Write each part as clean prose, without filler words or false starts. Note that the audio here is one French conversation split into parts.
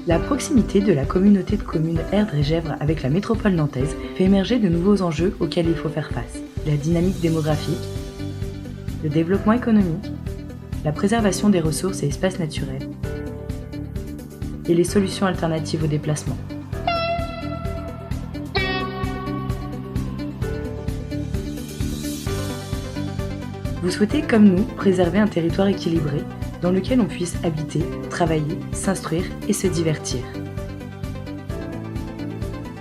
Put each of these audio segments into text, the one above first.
La proximité de la communauté de communes Erdre et Gesvres avec la métropole nantaise fait émerger de nouveaux enjeux auxquels il faut faire face. La dynamique démographique, le développement économique, la préservation des ressources et espaces naturels, et les solutions alternatives au déplacement. Vous souhaitez, comme nous, préserver un territoire équilibré dans lequel on puisse habiter, travailler, s'instruire et se divertir.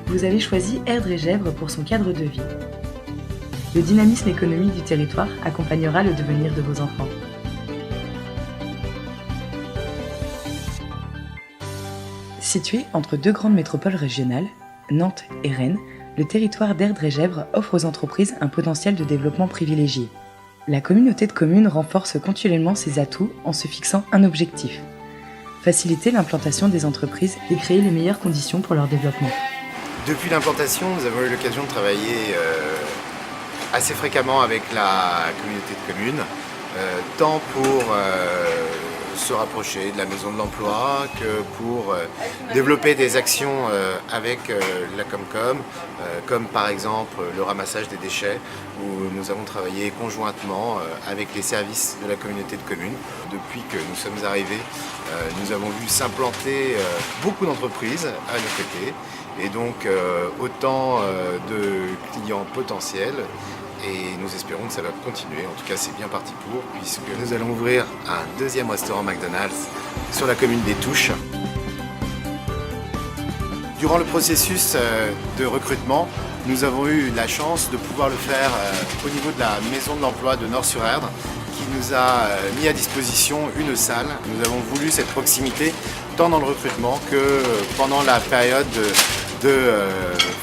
Vous avez choisi Erdre et Gesvres pour son cadre de vie. Le dynamisme économique du territoire accompagnera le devenir de vos enfants. Situé entre deux grandes métropoles régionales, Nantes et Rennes, le territoire d'Erdre et Gesvres offre aux entreprises un potentiel de développement privilégié. La communauté de communes renforce continuellement ses atouts en se fixant un objectif: faciliter l'implantation des entreprises et créer les meilleures conditions pour leur développement. Depuis l'implantation, nous avons eu l'occasion de travailler assez fréquemment avec la communauté de communes, tant pour se rapprocher de la maison de l'emploi que pour développer des actions avec la Comcom, comme par exemple le ramassage des déchets, où nous avons travaillé conjointement avec les services de la communauté de communes. Depuis que nous sommes arrivés, nous avons vu s'implanter beaucoup d'entreprises à nos côtés, et donc autant de clients potentiels. Et nous espérons que ça va continuer, en tout cas c'est bien parti pour, puisque nous allons ouvrir un deuxième restaurant McDonald's sur la commune des Touches. Durant le processus de recrutement, nous avons eu la chance de pouvoir le faire au niveau de la maison de l'emploi de Nord-sur-Erdre, qui nous a mis à disposition une salle. Nous avons voulu cette proximité tant dans le recrutement que pendant la période de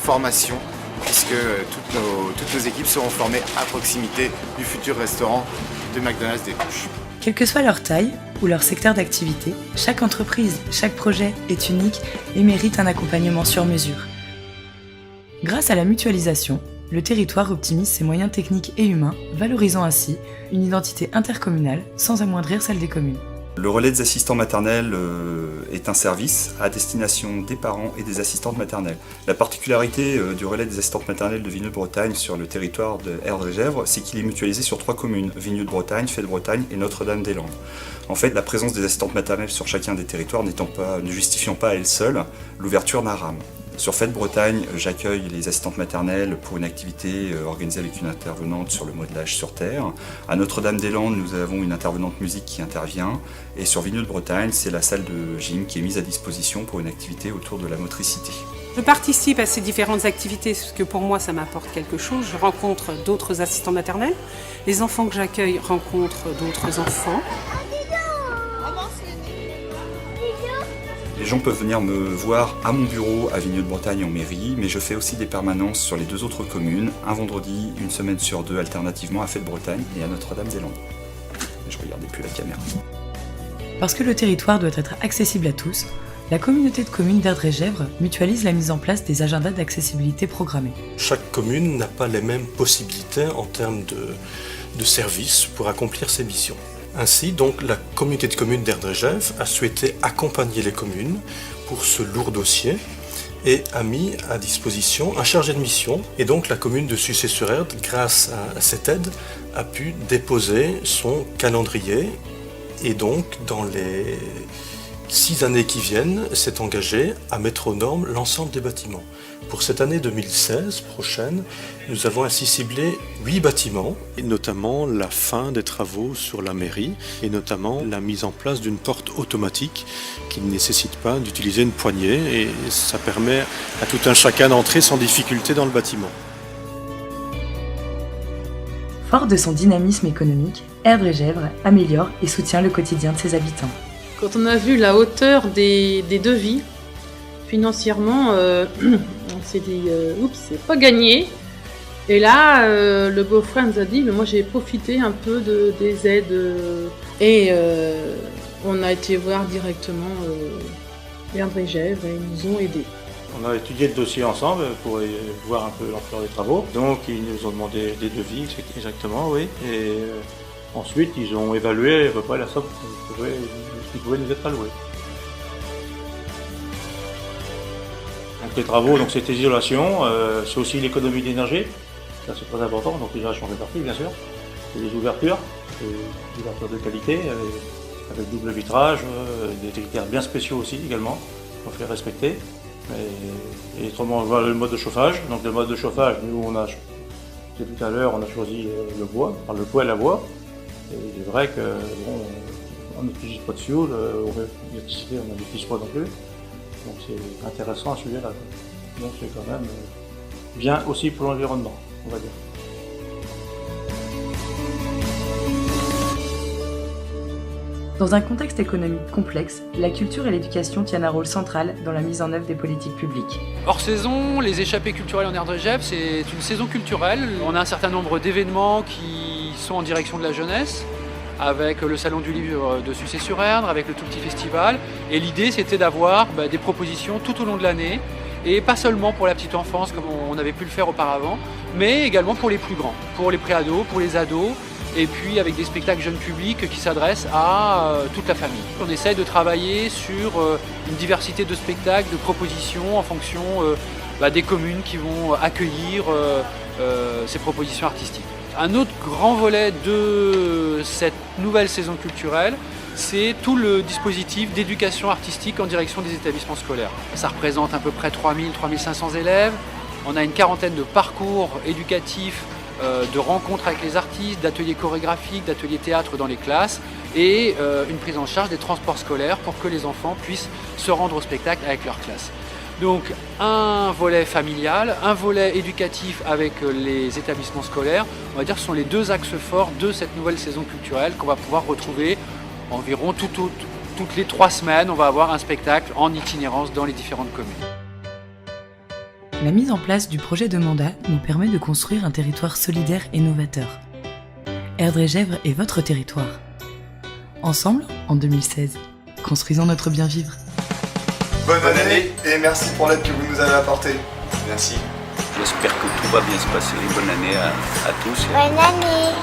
formation, puisque toutes nos équipes seront formées à proximité du futur restaurant de McDonald's des Touches. Quelle que soit leur taille ou leur secteur d'activité, chaque entreprise, chaque projet est unique et mérite un accompagnement sur mesure. Grâce à la mutualisation, le territoire optimise ses moyens techniques et humains, valorisant ainsi une identité intercommunale sans amoindrir celle des communes. Le relais des assistants maternels est un service à destination des parents et des assistantes maternelles. La particularité du relais des assistantes maternelles de Vigneux-de-Bretagne sur le territoire de Erdre et Gesvres, c'est qu'il est mutualisé sur 3 communes, Vigneux-de-Bretagne, Fay-de-Bretagne et Notre-Dame-des-Landes. En fait, la présence des assistantes maternelles sur chacun des territoires ne justifiant pas à elle seule l'ouverture d'un RAM. Sur Fay-de-Bretagne, j'accueille les assistantes maternelles pour une activité organisée avec une intervenante sur le modelage sur terre. À Notre-Dame-des-Landes, nous avons une intervenante musique qui intervient. Et sur Vigneux-de-Bretagne, c'est la salle de gym qui est mise à disposition pour une activité autour de la motricité. Je participe à ces différentes activités parce que pour moi ça m'apporte quelque chose. Je rencontre d'autres assistants maternels. Les enfants que j'accueille rencontrent d'autres enfants. Les gens peuvent venir me voir à mon bureau à Vigneux-de-Bretagne en mairie, mais je fais aussi des permanences sur les 2 autres communes, un vendredi, une semaine sur 2 alternativement à Fay-de-Bretagne et à Notre-Dame-des-Landes. Je regardais plus la caméra. Parce que le territoire doit être accessible à tous, la communauté de communes d'Erdre et Gesvres mutualise la mise en place des agendas d'accessibilité programmés. Chaque commune n'a pas les mêmes possibilités en termes de services pour accomplir ses missions. Ainsi, donc, la communauté de communes d'Erdre et Gesvres a souhaité accompagner les communes pour ce lourd dossier et a mis à disposition un chargé de mission. Et donc la commune de Sucé-sur-Erdre, grâce à cette aide, a pu déposer son calendrier et donc dans les 6 années qui viennent, s'est engagé à mettre aux normes l'ensemble des bâtiments. Pour cette année 2016 prochaine, nous avons ainsi ciblé 8 bâtiments, et notamment la fin des travaux sur la mairie, et notamment la mise en place d'une porte automatique qui ne nécessite pas d'utiliser une poignée, et ça permet à tout un chacun d'entrer sans difficulté dans le bâtiment. Fort de son dynamisme économique, Erdre et Gesvres améliore et soutient le quotidien de ses habitants. Quand on a vu la hauteur des devis, financièrement, on s'est dit oups, c'est pas gagné. Et là, le beau-frère nous a dit mais moi j'ai profité un peu des aides et on a été voir directement Erdre et Gesvres et ils nous ont aidés. On a étudié le dossier ensemble pour voir un peu l'ampleur des travaux. Donc ils nous ont demandé des devis exactement, oui. Et ensuite ils ont évalué à peu près la somme qui pouvait nous être allouée. Donc les travaux, donc c'est l'isolation, c'est aussi l'économie d'énergie, ça c'est très important, donc l'isolation fait partie bien sûr. C'est des ouvertures de qualité, avec double vitrage, des critères bien spéciaux aussi également, pour faire respecter. Et autrement, on voit le mode de chauffage. Donc le mode de chauffage, nous on a, tout à l'heure, on a choisi le bois, enfin le poêle à bois. Et il est vrai que bon, on n'utilise pas de fioul, l'électricité on n'utilise pas non plus. Donc c'est intéressant à ce sujet-là. Donc c'est quand même bien aussi pour l'environnement, on va dire. Dans un contexte économique complexe, la culture et l'éducation tiennent un rôle central dans la mise en œuvre des politiques publiques. Hors saison, les échappées culturelles en Erdre-et-Gèvres, c'est une saison culturelle. On a un certain nombre d'événements qui sont en direction de la jeunesse, avec le Salon du Livre de Sucé-sur-Erdre, avec le Tout Petit Festival. Et l'idée, c'était d'avoir des propositions tout au long de l'année, et pas seulement pour la petite enfance comme on avait pu le faire auparavant, mais également pour les plus grands, pour les préados, pour les ados, et puis avec des spectacles jeunes publics qui s'adressent à toute la famille. On essaye de travailler sur une diversité de spectacles, de propositions en fonction des communes qui vont accueillir ces propositions artistiques. Un autre grand volet de cette nouvelle saison culturelle, c'est tout le dispositif d'éducation artistique en direction des établissements scolaires. Ça représente à peu près 3000-3500 élèves. On a une quarantaine de parcours éducatifs, de rencontres avec les artistes, d'ateliers chorégraphiques, d'ateliers théâtre dans les classes et une prise en charge des transports scolaires pour que les enfants puissent se rendre au spectacle avec leur classe. Donc un volet familial, un volet éducatif avec les établissements scolaires, on va dire ce sont les deux axes forts de cette nouvelle saison culturelle qu'on va pouvoir retrouver environ toutes les 3 semaines. On va avoir un spectacle en itinérance dans les différentes communes. La mise en place du projet de mandat nous permet de construire un territoire solidaire et novateur. Erdre-et-Gèvres est votre territoire. Ensemble, en 2016, construisons notre bien-vivre. Bonne année et merci pour l'aide que vous nous avez apportée. Merci. J'espère que tout va bien se passer. Bonne année à tous. Bonne année.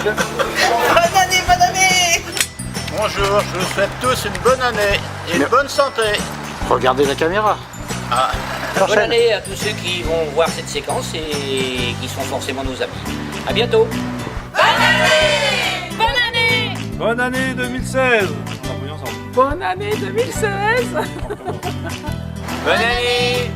Bonne année, bonne année. Bonjour, je vous souhaite tous une bonne année et une bonne santé. Regardez la caméra. Ah. Bonne année à tous ceux qui vont voir cette séquence et qui sont forcément nos amis. À bientôt. Bonne année. Bonne année. Bonne année 2016. Bonne année 2016. Bonne année.